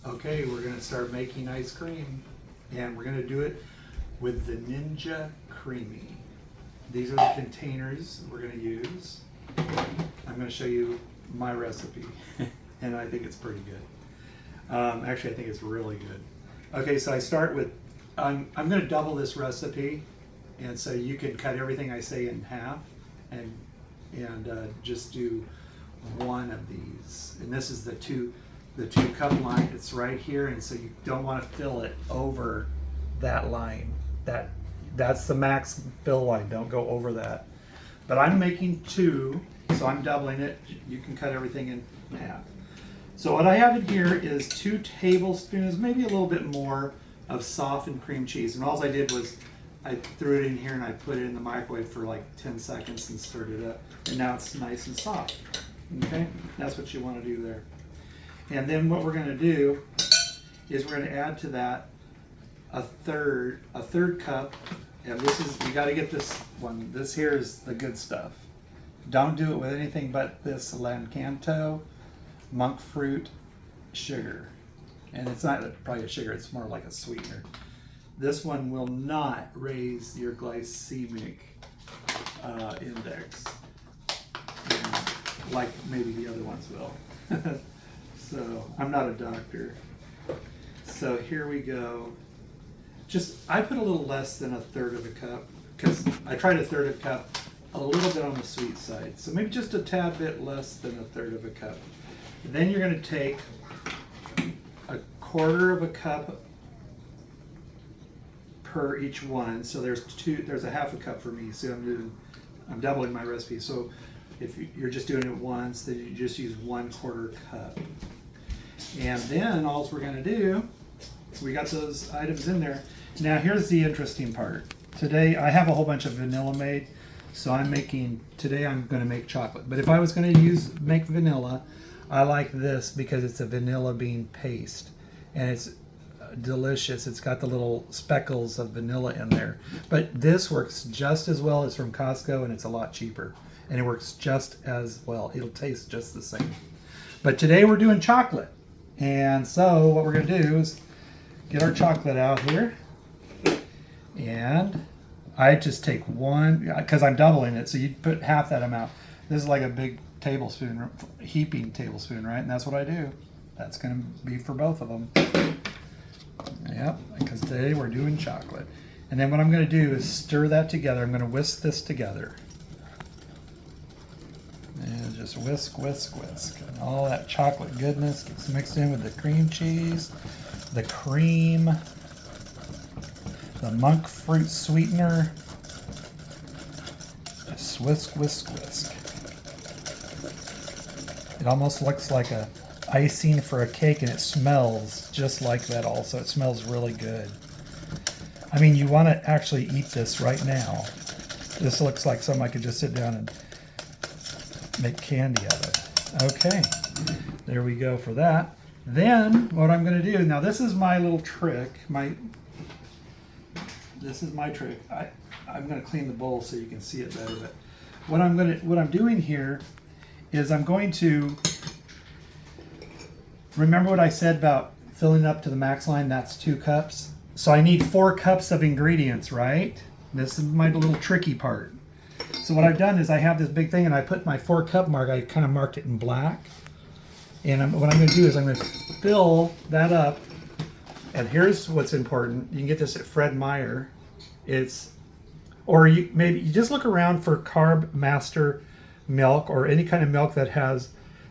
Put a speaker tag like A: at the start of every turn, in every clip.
A: Okay, we're gonna start making ice cream, and we're gonna do it with the Ninja Creami. These are the containers we're gonna use. I'm gonna show you my recipe, and I think it's pretty good. Actually, I think it's really good. Okay, so I start with, I'm gonna double this recipe, and so you can cut everything I say in half, and just do one of these. And this is the two cup line. It's right here, and so you don't want to fill it over that line. That's the max fill line. Don't go over that. But I'm making two, so I'm doubling it. You can cut everything in half. So what I have in here is 2 tablespoons, maybe a little bit more, of softened cream cheese. And all I did was I threw it in here and I put it in the microwave for like 10 seconds and stirred it up. And now it's nice and soft. Okay, that's what you want to do there. And then what we're going to do is we're going to add to that a third cup. And this is, you got to get this one. This here is the good stuff. Don't do it with anything but this Lancanto monk fruit sugar. And it's not probably a sugar, it's more like a sweetener. This one will not raise your glycemic index like maybe the other ones will. So I'm not a doctor. So here we go. I put a little less than 1/3 of a cup because I tried 1/3 of a cup, a little bit on the sweet side. So maybe just a tad bit less than 1/3 of a cup. And then you're going to take 1/4 of a cup per each one. So there's 1/2 a cup for me. So I'm doubling my recipe. So if you're just doing it once, then you just use 1/4 cup. And then all we're going to do, we got those items in there. Now here's the interesting part. Today I have a whole bunch of vanilla made, so today I'm going to make chocolate. But if I was going to make vanilla, I like this because it's a vanilla bean paste, and it's delicious. It's got the little speckles of vanilla in there. But this works just as well as from Costco, and it's a lot cheaper. And it works just as well. It'll taste just the same. But today we're doing chocolate. And so what we're going to do is get our chocolate out here. And I just take one, because I'm doubling it, so you put half that amount. This is like a big tablespoon, heaping tablespoon, right? And that's what I do. That's going to be for both of them. Yep, because today we're doing chocolate. And then what I'm going to do is stir that together. I'm going to whisk this together. And just whisk, whisk, whisk. And all that chocolate goodness gets mixed in with the cream cheese, the cream, the monk fruit sweetener. Just whisk, whisk, whisk. It almost looks like a icing for a cake, and it smells just like that also. It smells really good. I mean, you want to actually eat this right now. This looks like something I could just sit down and make candy of it. Okay, there we go for that. Then what I'm going to do, now this is my little trick. This is my trick. I'm going to clean the bowl so you can see it better. But what I'm doing here is I'm going to remember what I said about filling up to the max line. That's 2 cups. So I need 4 cups of ingredients, right? This is my little tricky part. So what I've done is I have this big thing, and I put my 4-cup mark. I kind of marked it in black. And what I'm going to do is I'm going to fill that up. And here's what's important. You can get this at Fred Meyer. Maybe you just look around for Carb Master milk, or any kind of milk that has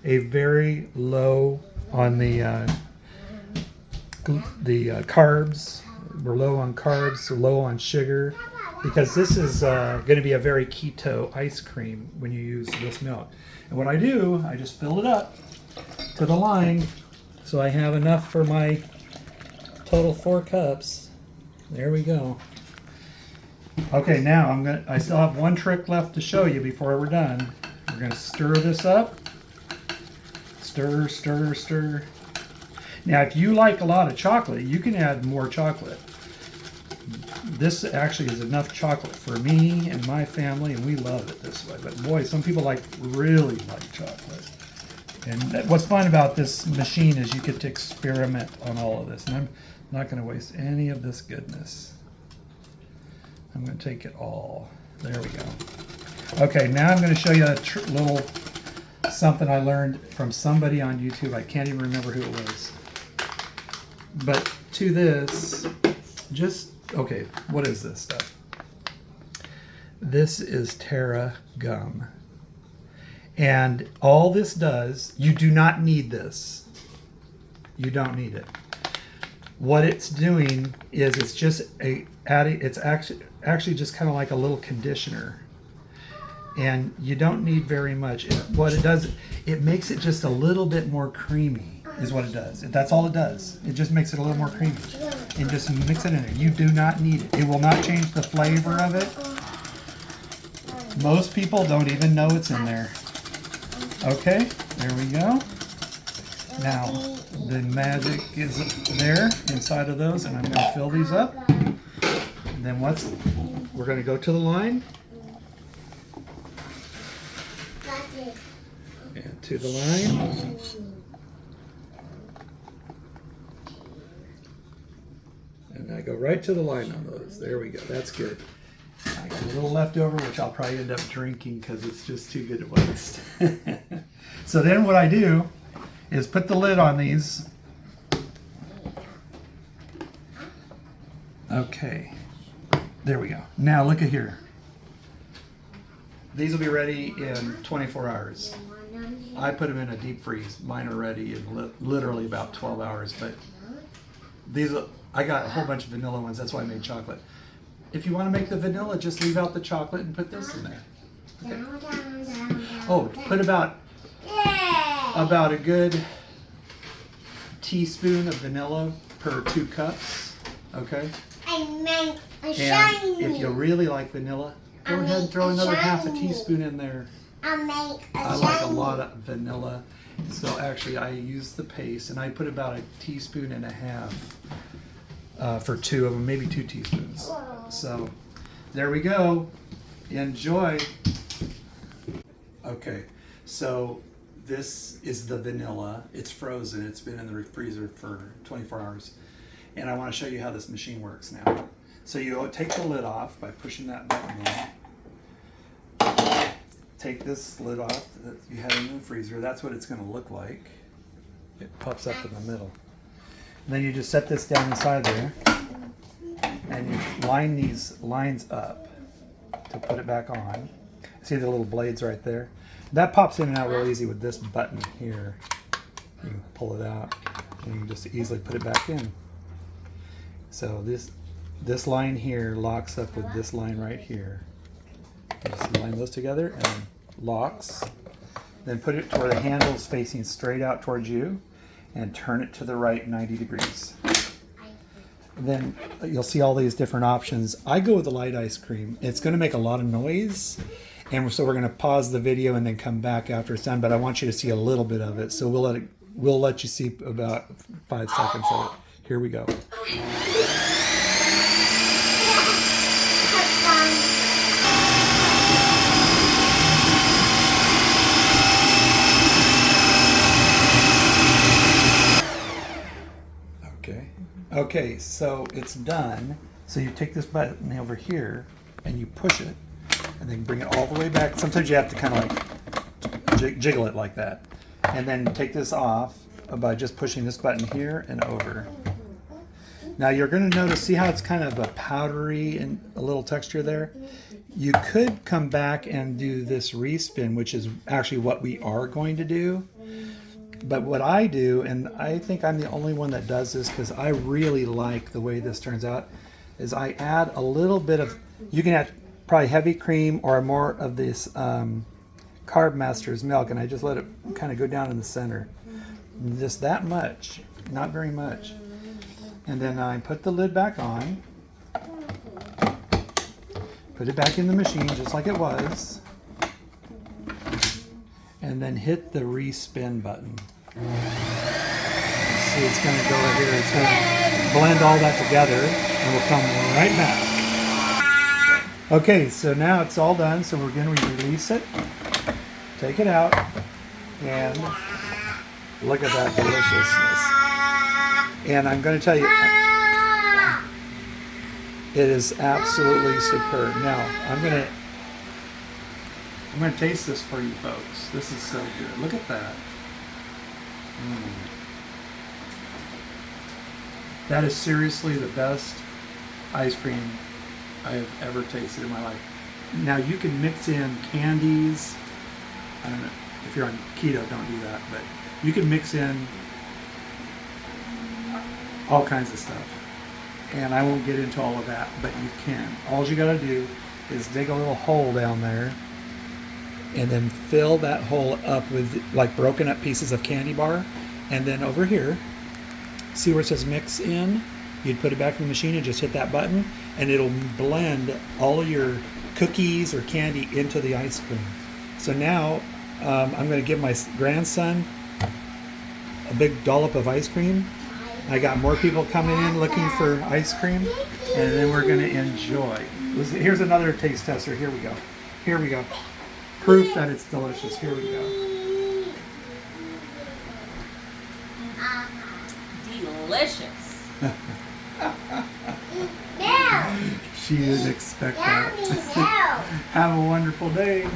A: a very low on the carbs. We're low on carbs, we're low on sugar, because this is going to be a very keto ice cream when you use this milk. And what I do, I just fill it up to the line, so I have enough for my total 4 cups. There we go. Okay, now I still have one trick left to show you before we're done. We're going to stir this up. Stir, stir, stir. Now, if you like a lot of chocolate, you can add more chocolate. This actually is enough chocolate for me and my family, and we love it this way. But boy, some people really like chocolate. And what's fun about this machine is you get to experiment on all of this. And I'm not going to waste any of this goodness. I'm going to take it all. There we go. Okay, now I'm going to show you a little something I learned from somebody on YouTube. I can't even remember who it was. But to this, okay, what is this stuff? This is Terra gum. And all this does, you do not need this. You don't need it. What it's doing is it's just it's actually just kind of like a little conditioner. And you don't need very much. What it does, it makes it just a little bit more creamy, is what it does. That's all it does. It just makes it a little more creamy. And just mix it in there. You do not need it. It will not change the flavor of it. Most people don't even know it's in there. Okay, there we go. Now, the magic is there inside of those, and I'm going to fill these up. And then we're going to go to the line. And to the line. And I go right to the line on those. There we go. That's good. I got a little left over, which I'll probably end up drinking because it's just too good to waste. So then what I do is put the lid on these. Okay. There we go. Now look at here. These will be ready in 24 hours. I put them in a deep freeze. Mine are ready in literally about 12 hours. But I got a whole bunch of vanilla ones. That's why I made chocolate. If you want to make the vanilla, just leave out the chocolate and put this in there. Okay. Oh, put about a good teaspoon of vanilla per 2 cups. Okay. And if you really like vanilla, go ahead and throw another half a teaspoon in there. I like a lot of vanilla, so actually I use the paste, and I put about a teaspoon and a half for 2 of them, maybe 2 teaspoons. So there we go. Enjoy. Okay, so this is the vanilla. It's frozen. It's been in the freezer for 24 hours. And I want to show you how this machine works now. So you take the lid off by pushing that button in. Take this lid off that you had in the freezer. That's what it's going to look like. It pops up in the middle. And then you just set this down inside there. And you line these lines up to put it back on. See the little blades right there? That pops in and out real easy with this button here. You can pull it out and you can just easily put it back in. So this line here locks up with this line right here. You just line those together and locks. Then put it to where the handle's facing straight out towards you and turn it to the right 90 degrees. Then you'll see all these different options. I go with the light ice cream. It's going to make a lot of noise, and so we're going to pause the video and then come back after it's done, but I want you to see a little bit of it, so we'll let you see about 5 seconds of it. Here we go. Okay, so it's done. So you take this button over here and you push it and then bring it all the way back. Sometimes you have to kind of like jiggle it like that. And then take this off by just pushing this button here and over. Now you're going to notice, see how it's kind of a powdery and a little texture there? You could come back and do this respin, which is actually what we are going to do. But what I do, and I think I'm the only one that does this because I really like the way this turns out, is I add a little bit of, you can add probably heavy cream or more of this Carb Master's milk, and I just let it kind of go down in the center. Just that much, not very much. And then I put the lid back on, put it back in the machine just like it was, and then hit the respin button. See, it's going to go right here. It's going to blend all that together, and we'll come right back. Okay, so now it's all done, so we're going to release it, take it out, and Look at that deliciousness. And I'm going to tell you, it is absolutely superb. Now, I'm going to taste this for you folks. This is so good. Look at that. That is seriously the best ice cream I have ever tasted in my life. Now you can mix in candies. I don't know if you're on keto, don't do that, but you can mix in all kinds of stuff. And I won't get into all of that, but you can. All you gotta do is dig a little hole down there and then fill that hole up with like broken up pieces of candy bar. And then over here, see where it says mix in? You'd put it back in the machine and just hit that button and it'll blend all of your cookies or candy into the ice cream. So now I'm gonna give my grandson a big dollop of ice cream. I got more people coming in looking for ice cream, and then we're gonna enjoy. Here's another taste tester. Here we go. Here we go. Proof that it's delicious. Here we go.
B: Delicious.
A: She didn't expect that. Have a wonderful day.